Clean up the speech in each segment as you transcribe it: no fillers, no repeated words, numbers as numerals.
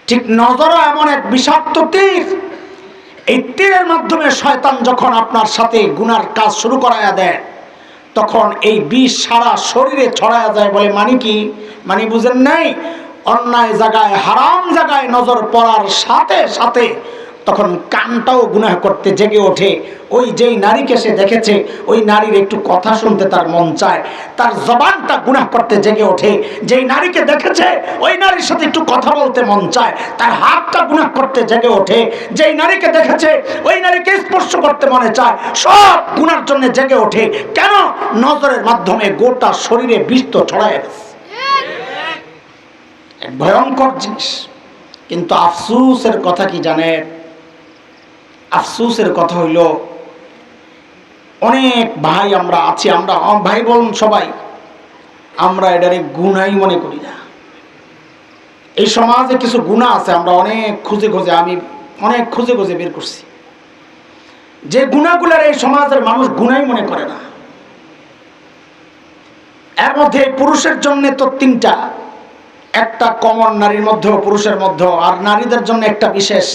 ঠিক নজরও এমন এক বিষাক্ত তীর, এই তীরের মাধ্যমে শয়তান যখন আপনার সাথে গুনার কাজ শুরু করায়া দেয়, তখন এই বিষ সারা শরীরে ছড়ায়া যায়। বলে মানে কি? মানে বুঝেন নাই? অন্যায় জায়গায়, হারাম জায়গায় নজর পড়ার সাথে সাথে তখন কানটাও গুনাহ করতে জেগে ওঠে। ওই যেই নারীকে সে দেখেছে, ওই নারীর একটু কথা শুনতে তার মন চায়, তার জবানটা গুনাহ করতে জেগে ওঠে। যেই নারীকে দেখেছে, ওই নারীর সাথে একটু কথা বলতে মন চায়, তার হাতটা গুনাহ করতে জেগে ওঠে। যেই নারীকে দেখেছে, ওই নারীকে স্পর্শ করতে মনে চায়। সব গুনার জন্য জেগে ওঠে। কেন? নজরের মাধ্যমে গোটা শরীরে বিষ তো ছড়ায় গেছে। এক ভয়ঙ্কর জিনিস। কিন্তু আফসোসের কথা কি জানেন? আফসোসের কথা হইল, অনেক ভাই আমরা আছি, আমরা ভাই বলুন সবাই, আমরা এটারে গুনাই মনে করি না। এই সমাজে কিছু গুনাহ আছে, আমরা অনেক খুঁজে খুঁজে, আমি অনেক খুঁজে খুঁজে বের করছি, যে গুনাহগুলোর এই সমাজের মানুষ গুনাই মনে করে না। এর মধ্যে পুরুষের জন্য তো তিনটা, একটা কমন নারীর মধ্যেও, পুরুষের মধ্যেও, আর নারীদের জন্য একটা বিশেষ।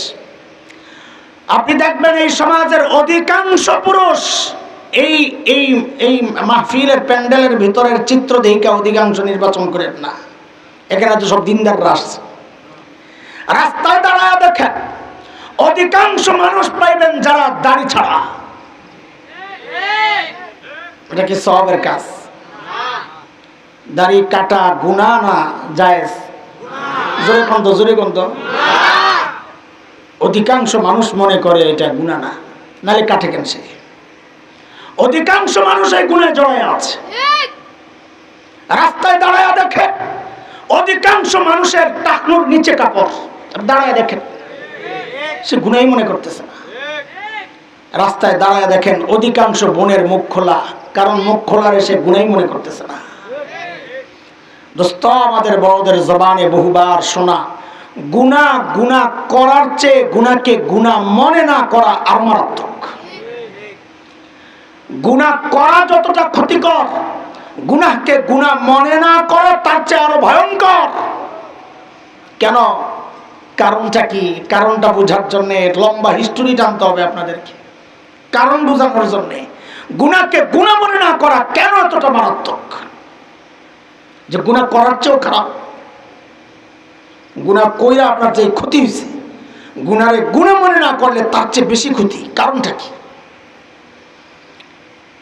আপনি দেখবেন এই সমাজের অধিকাংশ পুরুষ এই এই এই মাহফিলের প্যান্ডেলের ভিতরের চিত্র দেখে অধিকাংশ নির্বাচন করেন না। এখানে তো সব দিনদাররা আসছে। রাস্তায় দাঁড়ায় দেখেন, অধিকাংশ মানুষ পাইবেন যারা দাড়ি ছাড়া। এটা কি সওয়াবের কাজ? দাড়ি কাটা গুনাহ না জায়েজ? জোরে কোন তো, জোরে কোন তো। অধিকাংশ মানুষ মনে করে এটা গুনাহ না, নালে কাটে কেন সে? অধিকাংশ মানুষ এই গুনাহে জড়ায় আছে। রাস্তায় দাঁড়ায় দেখে অধিকাংশ মানুষের টাকনুর নিচে কাপড়, দাঁড়ায় দেখেন সে গুনাহই মনে করতেছে না। রাস্তায় দাঁড়ায় দেখেন অধিকাংশ বোনের মুখ খোলা, কারণ মুখ খোলার সে গুনাহই মনে করতেছে না। দোস্ত, আমাদের বড়দের জবানে বহুবার শোনা, গুনাহ গুনাহ করার চেয়ে গুনাহকে গুনাহ মনে না করা আর মারাত্মক। গুনাহ করা যতটা ক্ষতিকর, গুনাহকে গুনাহ মনে না করা তার চেয়ে আরো ভয়ঙ্কর। কেন? কারণটা কি? কারণটা বোঝার জন্য লম্বা হিস্টোরি জানতে হবে আপনাদেরকে। কারণ বোঝানোর জন্য গুনাহকে গুনাহ মনে না করা কেন এতটা মারাত্মক, যে গুনাহ করার চেয়েও খারাপ। গুনাহ কইরা আপনার যে ক্ষতি হয়েছে, গুনারে গুনাহ মনে না করলে তার চেয়ে বেশি ক্ষতি। কারণটা কি?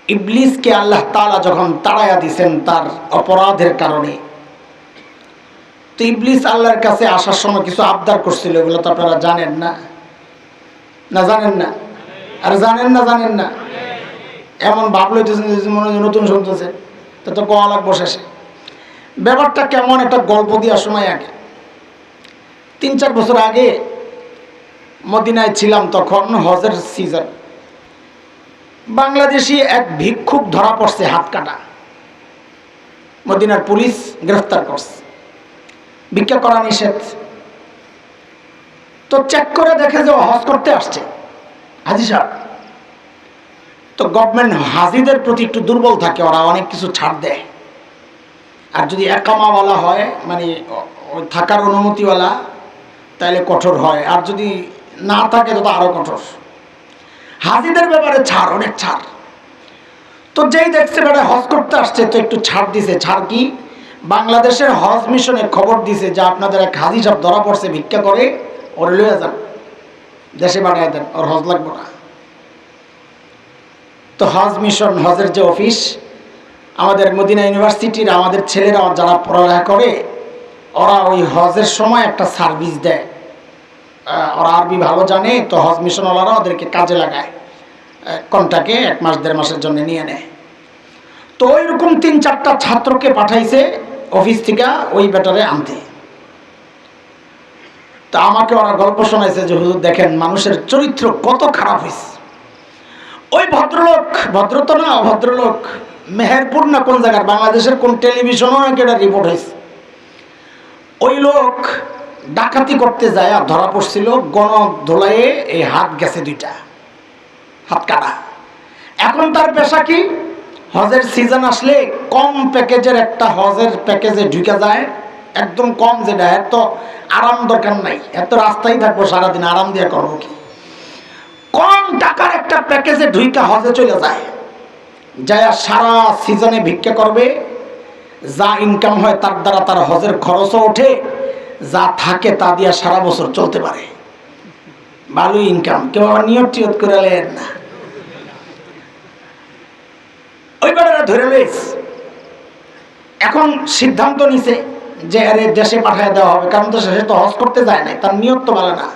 ইবলিসকে আল্লাহ তাআলা যখন তাড়াইয়া দিয়েছেন তার অপরাধের কারণে, তো ইবলিস আল্লাহর কাছে আসার সময় কিছু আবদার করছিল। এগুলো তো আপনারা জানেন না? না জানেন না? আর জানেন না? জানেন না? এমন ভাব লইতেছেন মনে হয় নতুন শুনতেছে, তো কোয়া লাগবো শেষে। ব্যাপারটা কেমন, একটা গল্প দিয়ে শোনাই। আগে 3-4 বছর আগে মদিনায় ছিলাম, তখন হজের সিজন। বাংলাদেশি এক ভিক্ষুক ধরা পড়ছে হাত কাটা। মদিনার পুলিশ গ্রেফতার করছে। ভিক্ষা করা নিষেধ। তো চেক করে দেখে যে হজ করতে আসছে হাজি সাহেব। তো গভর্নমেন্ট হাজিদের প্রতি একটু দুর্বল থাকে, ওরা অনেক কিছু ছাড় দেয়। আর যদি একামাওয়ালা হয়, মানে থাকার অনুমতিওয়ালা, তাহলে কঠোর হয়। আর যদি না থাকে তো আরো কঠোর। হাজিদের ব্যাপারে ছাড়, অনেক ছাড়। তো যেই দেখছে বেটা হজ করতে আসছে, তো একটু ছাড় দিছে। ছাড় কি? বাংলাদেশের হজ মিশনে খবর দিছে যে আপনাদের এক হাজি সাহেব ধরা পড়ছে ভিক্ষা করে, ওরে লইয়া যান, দেশে পাঠায় দেন, ওর হজ লাগবে না। তো হজ মিশন, হজের যে অফিস, আমাদের মদিনা ইউনিভার্সিটির আমাদের ছেলেরা যারা পড়ালেখা করে, ওরা ওই হজের সময় একটা সার্ভিস দেয়। ওরা আরবি ভালো জানে, তো হজ মিশনওয়ালারা ওদেরকে কাজে লাগায়, কন্টাকে 1 মাস 1.5 মাসের জন্য নিয়ে নেয়। তো ওইরকম 3-4টা ছাত্রকে পাঠাইছে অফিস থেকে ওই ব্যাটারে আনতে। তা আমাকে ওরা গল্প শোনাইছে যে হুজুর দেখেন মানুষের চরিত্র কত খারাপ হয়েছে। ওই ভদ্রলোক, ভদ্রতা না অভদ্রলোক, মেহেরপুর না কোন জায়গার, বাংলাদেশের কোন টেলিভিশনও নাকি এটা রিপোর্ট হয়েছে। ওই লোক ডাকাতি করতে যায় আর ধরা পড়ছিল, গণধোলাইয়ে এই হাত গেছে 2টা, হাত কাটা। এখন তার পেশা কি? হজের সিজন আসলে কম প্যাকেজের একটা হজের প্যাকেজে ঢুকে যায়, একদম কম, যেটা এত আরাম দরকার নাই, এত রাস্তায় থাকবো সারাদিন, আরাম দিয়ে করবো কি? কম টাকার একটা প্যাকেজে ঢুইকা হজে চলে যায়, যায় সারা সিজনে ভিক্ষা করবে, যা ইনকাম হয় তার দ্বারা তার হজের খরচও ওঠে, যা থাকে তা দিয়ে সারা বছর চলতে পারে। ভালো ইনকাম। কেউ আবার নিয়ত টিয়ত করে লেন না, ওই বেড়ারা ধরে লইস। এখন সিদ্ধান্ত নিছে যে আরে দেশে পাঠিয়ে দেওয়া হবে, কারণ তো সে তো হজ করতে যায় না, তার নিয়ত তো ভালো না।